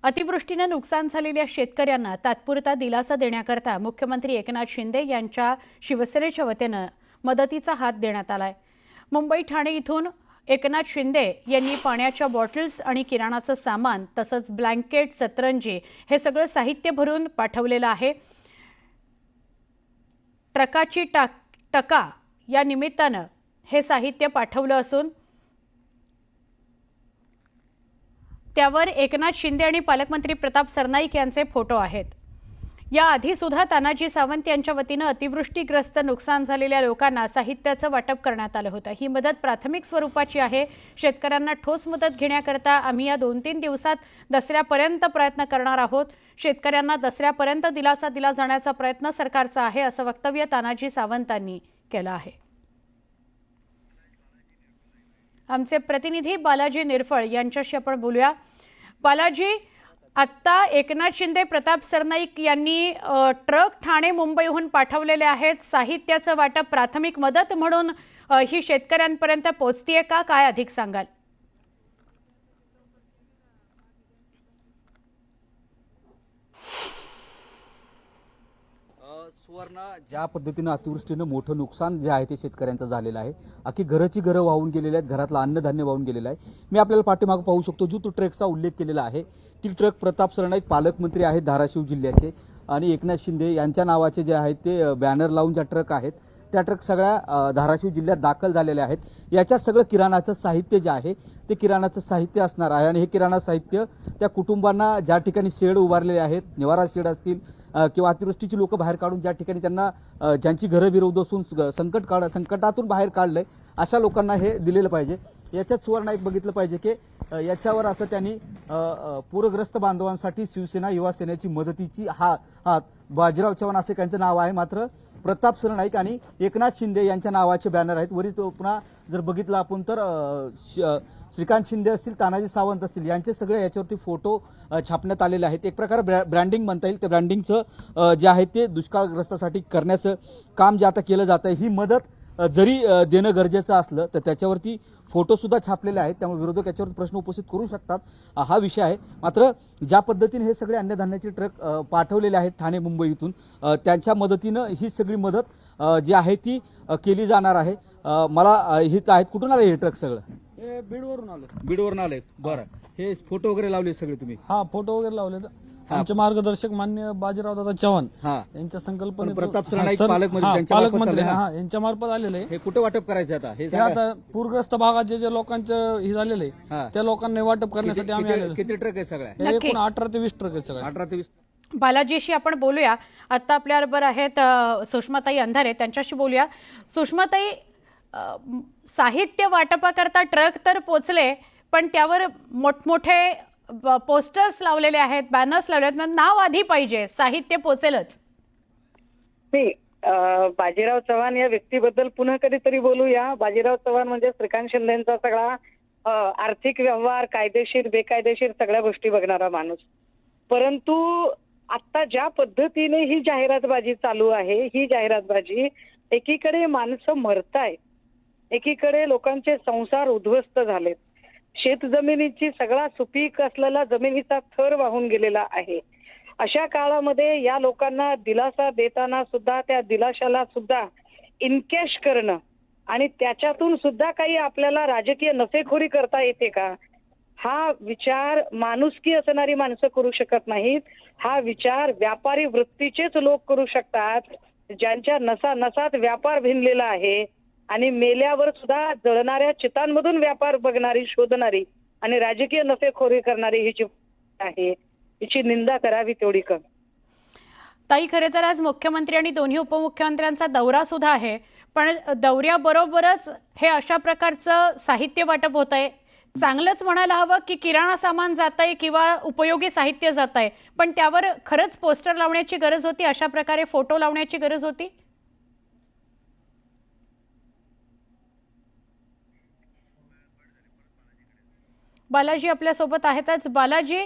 अतिवृष्टीने नुकसान झालेल्या शेतकऱ्यांना तात्पुरता दिलासा देण्याकरता मुख्यमंत्री एकनाथ शिंदे यांच्या शिवसेनेच्या वतीने मदतीचा हात देण्यात आलाय। मुंबई ठाणे इथून एकनाथ शिंदे यांनी पाण्याच्या बॉटल्स आणि किराणाचं सामान तसंच ब्लँकेट, सतरंजी हे सगळं साहित्य भरून पाठवलेलं आहे। ट्रकाची टका या निमित्ताने हे साहित्य पाठवलं असून त्यावर एकनाथ शिंदे आणि पालकमंत्री प्रताप सरनाईक यांचे फोटो आहेत। या आधी सुद्धा तानाजी सावंत यांच्या वतीने अतिवृष्टीग्रस्त नुकसान झालेल्या लोकांना साहित्याचं वाटप करण्यात आलं होतं। ही मदत प्राथमिक स्वरूपाची आहे। शेतकऱ्यांना ठोस मदत घेण्याकरता आम्ही या 2-3 दिवसात दसऱ्यापर्यंत प्रयत्न करणार आहोत। शेतकऱ्यांना दसऱ्यापर्यंत दिलासा दिला जाण्याचा प्रयत्न सरकारचा आहे, असं वक्तव्य तानाजी सावंतांनी केलं आहे। आमचे प्रतिनिधी बालाजी निरफळ यांच्याशी आपण बोलूया। बालाजी, आता एकनाथ शिंदे, प्रताप सरनाईक यांनी ट्रक ठाणे मुंबईहून पाठवलेले आहेत। साहित्याचं वाटप प्राथमिक मदत म्हणून ही शेतकऱ्यांपर्यंत पोहोचतीये का? काय अधिक सांगाल? सुवर्णा, ज्या पद्धतीने अतिवृष्टीने मोठं नुकसान जे आहे ते शेतकऱ्यांचं झालेलं आहे, अख्खी घराची घरं वाहून गेलेली आहेत, घरातलं अन्नधान्य वाहून गेलेलं आहे। मी आपल्याला पाठीमागे पाहू शकतो, जो तो ट्रकचा उल्लेख केलेला आहे ती ट्रक प्रताप सरनाईक पालकमंत्री आहेत धाराशिव जिल्ह्याचे आणि एकनाथ शिंदे यांच्या नावाचे जे आहेत ते बॅनर लावून ज्या ट्रक आहेत त्या ट्रक सगळ्या धाराशिव जिल्ह्यात दाखल झालेल्या आहेत। याच्यात सगळं किराणाचं साहित्य जे आहे ते किराणाचं साहित्य असणार आहे आणि हे किराणा साहित्य त्या कुटुंबांना ज्या ठिकाणी शेड उभारलेले आहेत, निवारा शेड असतील किंवा अतिवृष्टीची लोक बाहेर काढून ज्या ठिकाणी त्यांना ज्यांची घरं विरोध असून संकटातून बाहेर काढलंय अशा लोकांना हे दिलेलं पाहिजे। याच्यात सुवर्ण एक बघितलं पाहिजे की याच्यावर असं त्यांनी पूरग्रस्त बांधवांसाठी शिवसेना युवा सेनेची मदतीची हात बाजीराव चव्हाण असे त्यांचं नाव आहे, मात्र प्रताप सरनाईक आणि एकनाथ शिंदे यांच्या नावाचे बॅनर आहेत। वरील पुन्हा जर बघितलं आपण तर श्रीकांत शिंदे असतील, तानाजी सावंत असतील यांचे सगळे याच्यावरती फोटो छापण्यात आलेले आहेत। एक प्रकारे ब्रँडिंग म्हणता येईल। त्या ब्रँडिंगचं जे आहे ते दुष्काळग्रस्तासाठी करण्याचं काम जे आता केलं जात आहे, ही मदत जरी देणं गरजेचं असलं तर त्याच्यावरती फोटो सुद्धा छापलेले आहेत, त्यामुळे विरोधक याच्यावर प्रश्न उपस्थित करू शकतात, हा विषय आहे। मात्र ज्या पद्धतीने हे सगळे अन्नधान्याचे ट्रक पाठवलेले आहेत ठाणे मुंबईतून, त्यांच्या मदतीनं ही सगळी मदत जी आहे ती केली जाणार आहे। मला हित आहेत, कुठून आले हे ट्रक? सगळं हे बीडवरून आले। बीडवरून आले, बरं। हे फोटो वगैरे लावले सगळे तुम्ही? हा, फोटो वगैरे लावले। आमचे मार्गदर्शक मान्य बाजीराव दादा चव्हाण यांच्या संकल्पनेतून प्रताप सरनाईक पालकमंत्री यांच्या मार्फत आलेले। हे कुठे वाटप करायचं आता? हे आता पूरग्रस्त भागात जे लोकांचं हे झालेलं आहे त्या लोकांना वाटप करण्यासाठी आम्ही आलेलो। किती ट्रक आहे सगळ्या? एकूण 18 ते 20 ट्रक आहेत सगळे। 18 ते 20। बालाजीशी आपण बोलूया। आता आपल्याबरोबर आहेत सुषमाताई अंधारे, त्यांच्याशी बोलूया। सुषमाताई, साहित्य वाटपाकरता ट्रक तर पोचले, पण त्यावर मोठमोठे पोस्टर्स लावलेले आहेत, बॅनर्स लावले आहेत, म्हणजे नाव आधी पाहिजे, साहित्य पोचेलच। बाजीराव चव्हाण या व्यक्तीबद्दल पुन्हा कधीतरी बोलूया। बाजीराव चव्हाण म्हणजे श्रीकांत शिंदेचा सगळा आर्थिक व्यवहार, कायदेशीर बेकायदेशीर सगळ्या गोष्टी बघणारा माणूस। परंतु आता ज्या पद्धतीने ही जाहिरातबाजी चालू आहे, ही जाहिरातबाजी, एकीकडे माणसं मरतायत, एकीकडे लोकांचे संसार उद्ध्वस्त झालेत, शेतजमिनीची सगळा सुपीक असलेला जमिनीचा थर वाहून गेलेला आहे। अशा काळामध्ये या लोकांना दिलासा देताना सुद्धा त्या दिलाशाला सुद्धा इनकॅश करणं आणि त्याच्यातून सुद्धा काही आपल्याला राजकीय नफेखोरी करता येते का? हा विचार माणुसकी असणारी माणसं करू शकत नाहीत। हा विचार व्यापारी वृत्तीचेच लोक करू शकतात, ज्यांच्या नसानसात व्यापार भिनलेला आहे आणि मेल्यावर सुद्धा जळणाऱ्या चितांमधून व्यापार बघणारी, शोधणारी आणि राजकीय नफेखोरी करणारी ही जी आहे, हिची निंदा करावी तेवढी कमी। ताई, खरे तर आज मुख्यमंत्री आणि दोन्ही उपमुख्यमंत्र्यांचा दौरा सुद्धा आहे, पण दौऱ्याबरोबरच हे अशा प्रकारचं साहित्य वाटप होत आहे। चांगलंच म्हणायला हवं की किराणा सामान जात आहे किंवा उपयोगी साहित्य जात आहे, पण त्यावर खरंच पोस्टर लावण्याची गरज होती, अशा प्रकारे फोटो लावण्याची गरज होती? बालाजी आपल्या सोबत आहेतच। बालाजी,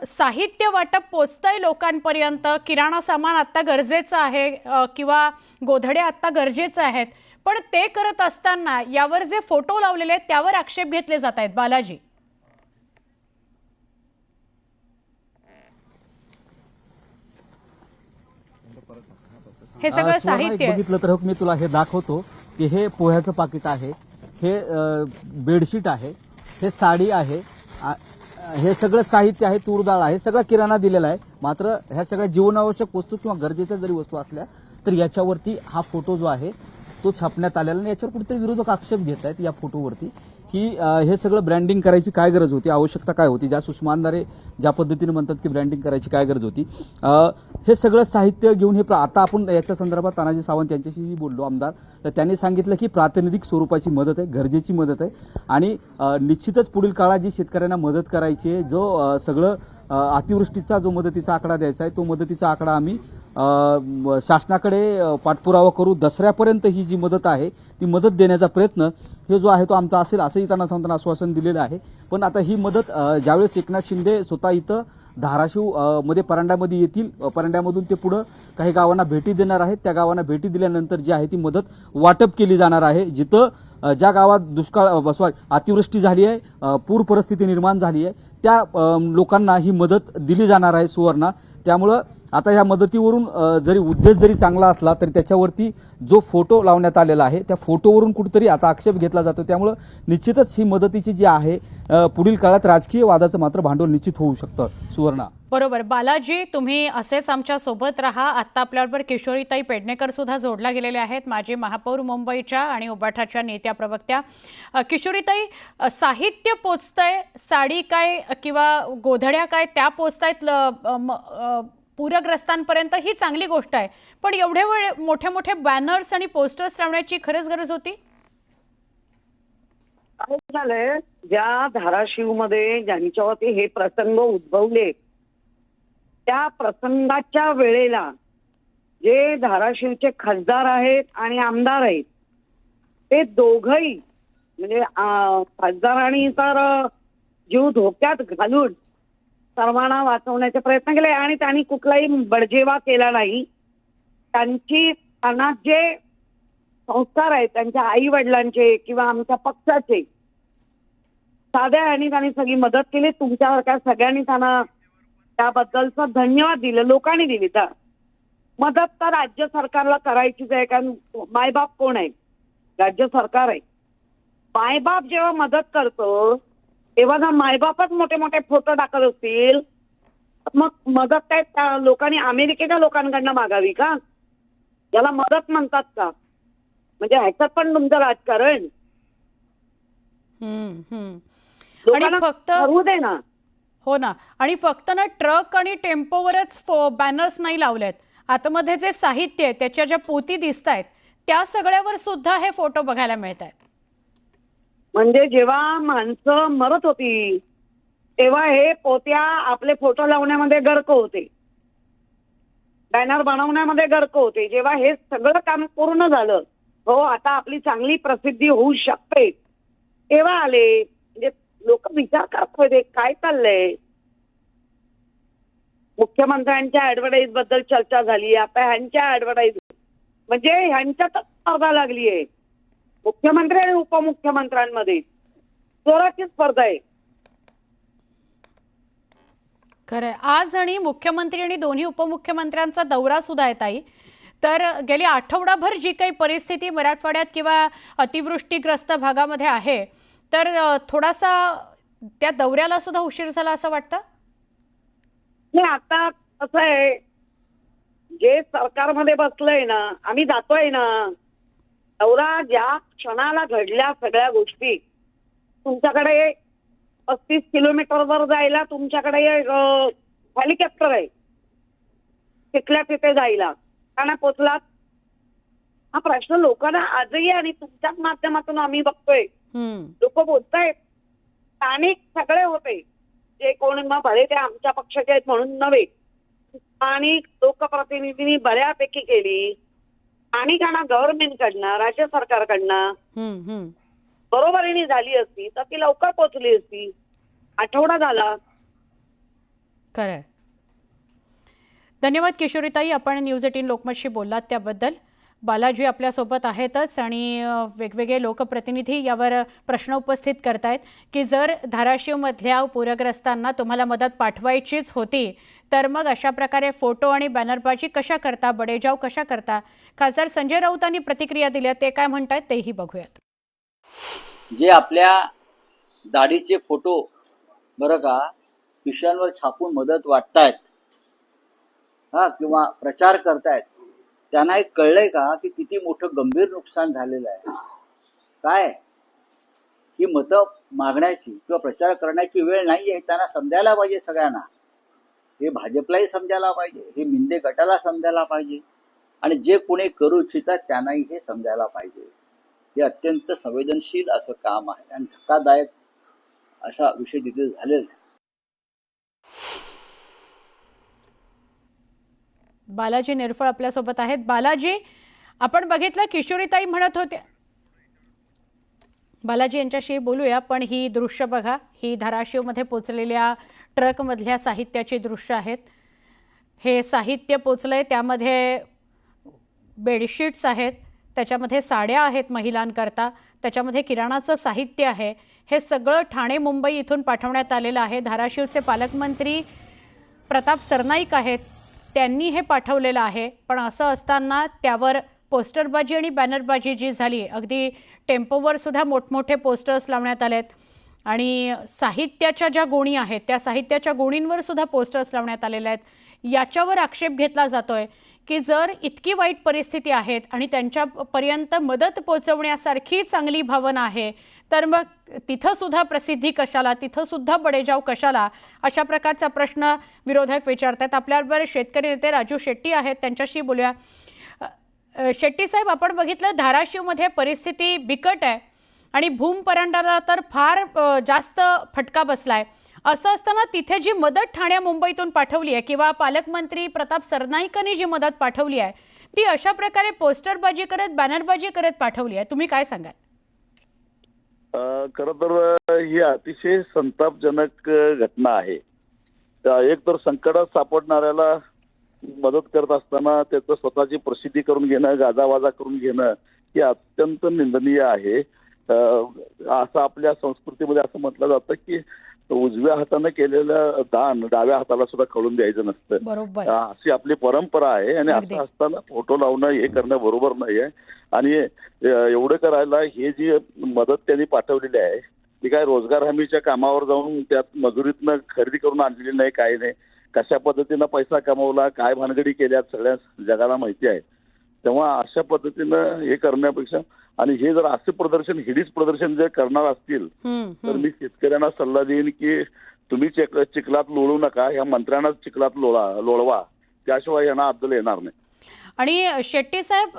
साहित्य वाटप पोचतंय लोकांपर्यंत, किराणा सामान आता गरजेचं आहे किंवा गोधडे आता गरजेचे आहेत, पण ते करत असताना यावर जे फोटो लावलेले आहेत त्यावर आक्षेप घेतले जात आहेत। बालाजी, हे सगळं सुवर्णा, एक साहित्य बघितलं तर मी तुला हे दाखवतो की हे पोह्याचं पाकिट आहे, हे बेडशीट आहे, हे साडी आहे, हे सगळं साहित्य आहे, तूर डाळ आहे, सगळा किराणा दिलेला आहे. मात्र ह्या सगळ्या जीवनावश्यक वस्तू किंवा गरजेच्या जरी वस्तू असल्या तर याच्यावरती हा फोटो जो आहे तो छापण्यात आलेला नाही. याच्यावर कुठेतरी विरोधक आक्षेप घेत आहेत या फोटोवरती की हे सगळं ब्रँडिंग करायची काय गरज होती, आवश्यकता काय होती, ज्या सुषमा अंधारे ज्या पद्धतीने म्हणतात की ब्रँडिंग करायची काय गरज होती. हे सगळं साहित्य घेऊन आता आपण याच्या संदर्भात तानाजी सावंत यांच्याशीही बोललो आमदार, तर त्यांनी सांगितलं की प्रातिनिधिक स्वरूपाची मदत आहे, गरजेची मदत आहे आणि निश्चितच पुढील काळात जी शेतकऱ्यांना मदत करायची आहे, जो सगळं अतिवृष्टीचा जो मदतीचा आकडा द्यायचा आहे तो मदतीचा आकडा आम्ही शासनाकडे पाठपुरावा करू. दसऱ्यापर्यंत ही जी मदत आहे ती मदत देण्याचा प्रयत्न हे जो आहे तो आमचा असेल असंही त्यांना सांगताना आश्वासन दिलेलं आहे. पण आता ही मदत ज्यावेळेस एकनाथ शिंदे स्वतः इथं धाराशिव मध्ये परांड्यामध्ये येतील, परांड्यामधून ते पुढे काही गावांना भेटी देणार आहेत, त्या गावांना भेटी दिल्यानंतर जी आहे ती मदत वाटप केली जाणार आहे. जिथं ज्या गावात दुष्काळ अतिवृष्टी झाली आहे, पूर परिस्थिती निर्माण झाली आहे, त्या लोकांना ही मदत दिली जाणार आहे सुवर्णा. त्यामुळं आता या मदतीवरून जरी उद्देश जरी चांगला असला तरी त्याच्यावरती जो फोटो लावण्यात आलेला आहे त्या फोटोवरून कुठेतरी आता आक्षेप घेतला जातो. त्यामुळं निश्चितच ही मदतीची जी आहे पुढील काळात राजकीय वादाचं मात्र भांडवल निश्चित होऊ शकतं. सुवर्णा. बरोबर. बालाजी, तुम्ही असेच आमच्या सोबत राहा. आता आपल्याबरोबर किशोरीताई पेडणेकर सुद्धा जोडल्या गेलेल्या आहेत, माजी महापौर मुंबईच्या आणि उबाठाच्या नेत्या प्रवक्त्या. किशोरीताई, साहित्य पोचतंय, साडी काय किंवा गोधड्या काय त्या पोचतायत पूरग्रस्तांपर्यंत, ही चांगली गोष्ट आहे. पण एवढे मोठे मोठे बॅनर्स आणि पोस्टर्स लावण्याची खरंच गरज होती? काय झालंय, ज्या धाराशिवमध्ये ज्यांच्यावरती हे प्रसंग उद्भवले त्या प्रसंगाच्या वेळेला जे धाराशिवचे खासदार आहेत आणि आमदार आहेत ते दोघही म्हणजे खासदारांनी तर जीव धोक्यात घालून सर्वांना वाचवण्याचे प्रयत्न केले आणि त्यांनी कुठलाही बडजेवा केला नाही. त्यांना जे संस्कार आहेत त्यांच्या आई वडिलांचे किंवा आमच्या पक्षाचे साध्या आणि त्यांनी सगळी मदत केली. तुमच्यासारख्या सगळ्यांनी त्यांना त्याबद्दलचं धन्यवाद दिलं, लोकांनी दिली. तर मदत तर राज्य सरकारला करायचीच आहे, कारण मायबाप कोण आहे? राज्य सरकार आहे. मायबाप जेव्हा मदत करतो तेव्हा जर मायबापच मोठे मोठे फोटो टाकत असतील मग मदत काय त्या लोकांनी अमेरिकेच्या लोकांकडनं मागावी का? याला मदत म्हणतात का? म्हणजे ह्याच्यात पण तुमचं राजकारण. लोकांना फक्त ठरवू दे ना. हो ना. आणि फक्त ना ट्रक आणि टेम्पोवरच बॅनर्स नाही लावलेत, आतमध्ये जे साहित्य आहे त्याच्या ज्या पोती दिसत आहेत त्या सगळ्यावर सुद्धा हे फोटो बघायला मिळत आहेत. म्हणजे जेव्हा माणसं मरत होती तेव्हा हे पोत्या आपले फोटो लावण्यामध्ये गर्क होते, बॅनर बनवण्यामध्ये गर्क होते. जेव्हा हे सगळं काम पूर्ण झालं, हो आता आपली चांगली प्रसिद्धी होऊ शकते, तेव्हा आले. म्हणजे लोक विचार करत होते काय चाललंय. मुख्यमंत्र्यांच्या ऍडव्हर्टाईज बद्दल चर्चा झाली, आता ह्यांच्या ऍडव्हर्टाईज म्हणजे ह्यांच्यातच स्पर्धा लागली आहे. मुख्यमंत्री आणि उपमुख्यमंत्र्यांमध्ये जोराची स्पर्धा आहे. खरंय. आज आणि मुख्यमंत्री आणि दोन्ही उपमुख्यमंत्र्यांचा दौरा सुद्धा आहे ताई. तर गेली आठवडाभर जी काही परिस्थिती मराठवाड्यात किंवा अतिवृष्टीग्रस्त भागामध्ये आहे तर थोडासा त्या दौऱ्याला सुद्धा उशीर झाला असं वाटतं? नाही, आता कसं आहे, जे सरकारमध्ये बसलंय ना, आम्ही जातोय ना, दौरा ज्या क्षणाला घडल्या सगळ्या गोष्टी, तुमच्याकडे 35 किलोमीटरवर जायला तुमच्याकडे हेलिकॉप्टर आहे, तिथल्या तिथे जायला का नाही पोचलात? हा प्रश्न लोकांना आजही आणि तुमच्याच माध्यमातून आम्ही बघतोय. लोक बोलतायत, स्थानिक सगळे होते जे कोण भले ते आमच्या पक्षाचे आहेत म्हणून नव्हे, स्थानिक लोकप्रतिनिधींनी बऱ्यापैकी केली. स्थानिकांना गव्हर्नमेंटकडनं, राज्य सरकारकडनं बरोबरीने झाली असती तर ती लवकर पोहोचली असती. आठवडा झाला. खरंय. धन्यवाद किशोरीताई, आपण न्यूज 18 लोकमतशी बोललात त्याबद्दल. बालाजी आपल्यासोबत आहेतच आणि वेगवेगळे लोकप्रतिनिधी यावर प्रश्न उपस्थित करतायत की जर धाराशिवमधल्या पूरग्रस्तांना तुम्हाला मदत पाठवायचीच होती तर मग अशा प्रकारे फोटो आणि बॅनरबाजी कशा करता, बडेजाव कशा करता? खासदार संजय राऊतांनी प्रतिक्रिया दिल्या, ते काय म्हणतात तेही बघूयात. जे आपल्या दाढीचे फोटो बरं का पिशव्यांवर छापून मदत वाटतायत किंवा प्रचार करतायत, त्यांना एक कळलंय का की किती मोठं गंभीर नुकसान झालेलं आहे? काय ही मतं मागण्याची किंवा प्रचार करण्याची वेळ नाही आहे, त्यांना समजायला पाहिजे. सगळ्यांना हे भाजपलाही समजायला पाहिजे, हे मिंदे गटाला समजायला पाहिजे आणि जे कोणी करू इच्छितात त्यांनाही हे समजायला पाहिजे. हे अत्यंत संवेदनशील असं काम आहे आणि धक्कादायक असा विषय तिथे झालेला आहे. बालाजी निरफळ आपल्यासोबत आहेत. बालाजी, आपण बघितलं किशोरीताई म्हणत होत्या, बालाजी यांच्याशी बोलूया, पण ही दृश्य बघा, ही धाराशिवमध्ये पोचलेल्या ट्रकमधल्या साहित्याची दृश्य आहेत. हे साहित्य पोचलंय, त्यामध्ये बेडशीट्स आहेत, त्याच्यामध्ये साड्या आहेत महिलांकरता, त्याच्यामध्ये किराणाचं साहित्य आहे. हे सगळं ठाणे मुंबई इथून पाठवण्यात आलेलं आहे. धाराशिवचे पालकमंत्री प्रताप सरनाईक आहेत, त्यांनी हे पाठवलेलं आहे. पण असं असताना त्यावर पोस्टरबाजी आणि बॅनरबाजी जी झाली, अगदी टेम्पोवर सुद्धा मोठमोठे पोस्टर्स लावण्यात आलेत आणि साहित्याच्या ज्या गोणी आहेत त्या साहित्याच्या गोणींवर सुद्धा पोस्टर्स लावण्यात आलेले आहेत. याच्यावर आक्षेप घेतला जातोय की जर इतकी वाईट परिस्थिती आहेत आणि त्यांच्यापर्यंत मदत पोहोचवण्यासारखी चांगली भावना आहे तर मग तिथं सुद्धा प्रसिद्धी कशाला, तिथं सुद्धा बडेजाव कशाला, अशा प्रकारचा प्रश्न विरोधक विचारतात. आपल्याबरोबर शेतकरी नेते राजू शेट्टी आहेत, त्यांच्याशी बोलूया. शेट्टी साहेब, आपण बघितलं धाराशिवमध्ये परिस्थिती बिकट आहे आणि भूमपरांडाला तर फार जास्त फटका बसलाय. असं असताना तिथे जी मदत ठाणे मुंबईतून पाठवली आहे किंवा पालकमंत्री प्रताप सरनाईकांनी जी मदत पाठवली आहे ती अशा प्रकारे पोस्टरबाजी करत, बॅनरबाजी करत पाठवली आहे, तुम्ही काय सांगाल? खरं तर ही अतिशय संतापजनक घटना आहे. एक तर संकटात सापडणाऱ्याला मदत करत असताना त्याचं स्वतःची प्रसिद्धी करून घेणं, गाजावाजा करून घेणं हे अत्यंत निंदनीय आहे. असं आपल्या संस्कृतीमध्ये असं म्हटलं जातं की उजव्या हाताने केलेलं दान डाव्या हाताला सुद्धा कळून द्यायचं नसतं. बरोबर, अशी आपली परंपरा आहे आणि असं असताना फोटो लावणं हे करणं बरोबर नाही आहे. आणि एवढं करायला हे जी मदत त्यांनी पाठवलेली आहे ती काय रोजगार हमीच्या कामावर जाऊन त्यात मजुरीतनं खरेदी करून आणलेली नाही, काही नाही. कशा पद्धतीनं पैसा कमवला, काय भानगडी केल्या सगळ्या जगाला माहिती आहे. तेव्हा अशा पद्धतीनं हे करण्यापेक्षा आणि हे जर असे प्रदर्शन, हिडीच प्रदर्शन जर करणार असतील तर मी शेतकऱ्यांना सल्ला देईन की तुम्ही चिखलात लोळू नका, ह्या मंत्र्यांनाच चिखलात लोळवा, त्याशिवाय यांना अद्दल येणार नाही. आणि शेट्टी साहेब,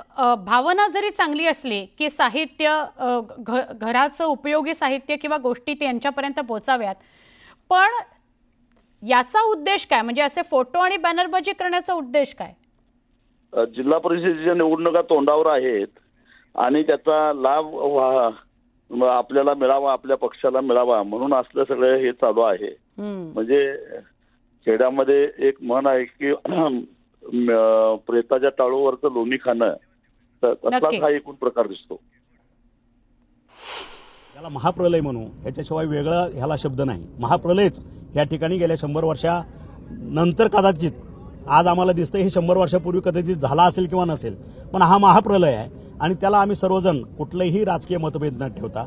भावना जरी चांगली असली की साहित्य, घराचं उपयोगी साहित्य किंवा गोष्टी त्यांच्यापर्यंत पोहोचाव्यात, पण याचा उद्देश काय? म्हणजे असे फोटो आणि बॅनरबाजी करण्याचा उद्देश काय? जिल्हा परिषदेच्या निवडणुका तोंडावर आहेत आणि त्याचा लाभ आपल्याला मिळावा, आपल्या पक्षाला मिळावा म्हणून असलं सगळं हे चालू आहे. म्हणजे खेड्यामध्ये एक म्हण आहे की प्रेताच्या टाळूवरचं लोणी खाणं, तसाच हा एकूण प्रकार दिसतो. याला महाप्रलय म्हणू, याच्याशिवाय वेगळा ह्याला शब्द नाही. महाप्रलयच या ठिकाणी गेल्या 100 वर्षानंतर कदाचित, आज आम्हाला दिसतं हे 100 वर्षापूर्वी कदाचित झाला असेल किंवा नसेल, पण हा महाप्रलय आहे आणि त्याला आम्ही सर्वजण कुठलेही राजकीय मतभेद न ठेवता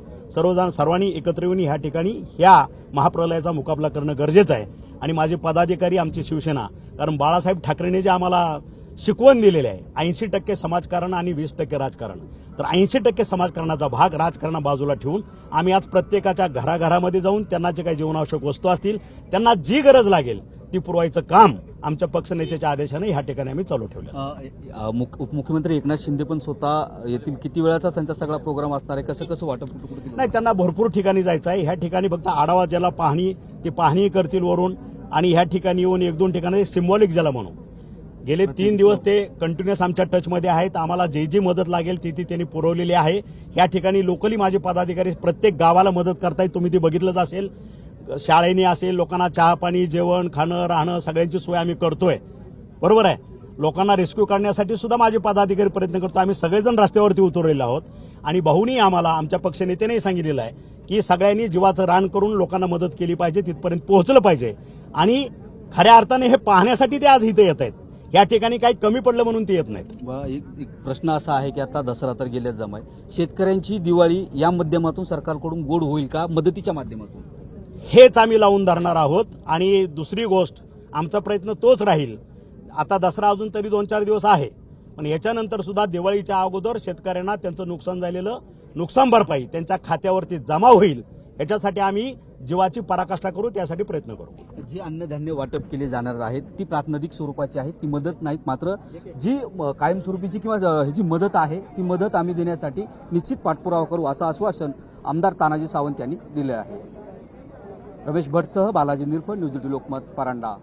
सर्वांनी एकत्र येऊन ह्या ठिकाणी ह्या महाप्रलयाचा मुकाबला करणं गरजेचं आहे. आणि माझे पदाधिकारी, आमची शिवसेना, कारण बाळासाहेब ठाकरेंनी जे आम्हाला शिकवण दिलेली आहे 80% समाजकारण आणि 20% राजकारण, तर 80% समाजकारणाचा भाग राजकारणा बाजूला ठेवून आम्ही आज प्रत्येकाच्या घराघरामध्ये जाऊन त्यांना जे काही जीवनावश्यक वस्तू असतील, त्यांना जी गरज लागेल ती पुरवायचं काम आमच्या पक्षनेत्याच्या आदेशाने ह्या ठिकाणी आम्ही चालू ठेवलं. उपमुख्यमंत्री एकनाथ शिंदे पण स्वतः येतील. किती वेळाचा त्यांचा सगळा प्रोग्राम असणार आहे? कसं कसं वाटप? नाही, त्यांना भरपूर ठिकाणी जायचं आहे. ह्या ठिकाणी फक्त आढावा ज्याला पाहणी, ती पाहणी करतील वरून, आणि ह्या ठिकाणी येऊन 1-2 ठिकाणी सिम्बॉलिक ज्याला म्हणू, गेले 3 दिवस ते कंटिन्युअस आमच्या टचमध्ये आहेत. आम्हाला जी मदत लागेल ती त्यांनी पुरवलेली आहे. ह्या ठिकाणी लोकली माझे पदाधिकारी प्रत्येक गावाला मदत करतायत, तुम्ही ती बघितलंच असेल. शाळेने असेल, लोकांना चहा पाणी, जेवण, खाणं, राहणं सगळ्यांची सोय आम्ही करतोय. बरोबर आहे. लोकांना रेस्क्यू करण्यासाठी सुद्धा माझे पदाधिकारी प्रयत्न करतो. आम्ही सगळेजण रस्त्यावरती उतरलेलो आहोत आणि भाऊनी आम्हाला आमच्या पक्षनेत्यानेही सांगितलेलं आहे की सगळ्यांनी जीवाचं रान करून लोकांना मदत केली पाहिजे, तिथपर्यंत पोहोचलं पाहिजे. आणि खऱ्या अर्थाने हे पाहण्यासाठी ते आज इथे येत आहेत. या ठिकाणी काही कमी पडलं म्हणून ते येत नाहीत. एक प्रश्न असा आहे की आता दसरा तर गेल्याच जमाय, शेतकऱ्यांची दिवाळी या माध्यमातून सरकारकडून गोड होईल का, मदतीच्या माध्यमातून? हेच आम्ही लावून धरणार आहोत. आणि दुसरी गोष्ट, आमचा प्रयत्न तोच राहील. आता दसरा अजून तरी 2-4 दिवस आहे, पण याच्यानंतर सुद्धा दिवाळीच्या अगोदर शेतकऱ्यांना त्यांचं नुकसान झालेलं नुकसान भरपाई त्यांच्या खात्यावरती जमा होईल, याच्यासाठी आम्ही जीवाची पराकाष्ठा करू, त्यासाठी प्रयत्न करू. जी अन्नधान्य वाटप केले जाणार आहेत ती प्रातिनिधिक स्वरूपाची आहे, ती मदत नाहीत. मात्र जी कायमस्वरूपीची किंवा जी मदत आहे ती मदत आम्ही देण्यासाठी निश्चित पाठपुरावा करू, असं आश्वासन आमदार तानाजी सावंत यांनी दिले आहे. रमेश भटसह बालाजी निरफळ, न्यूज 18 लोकमत, परांडा.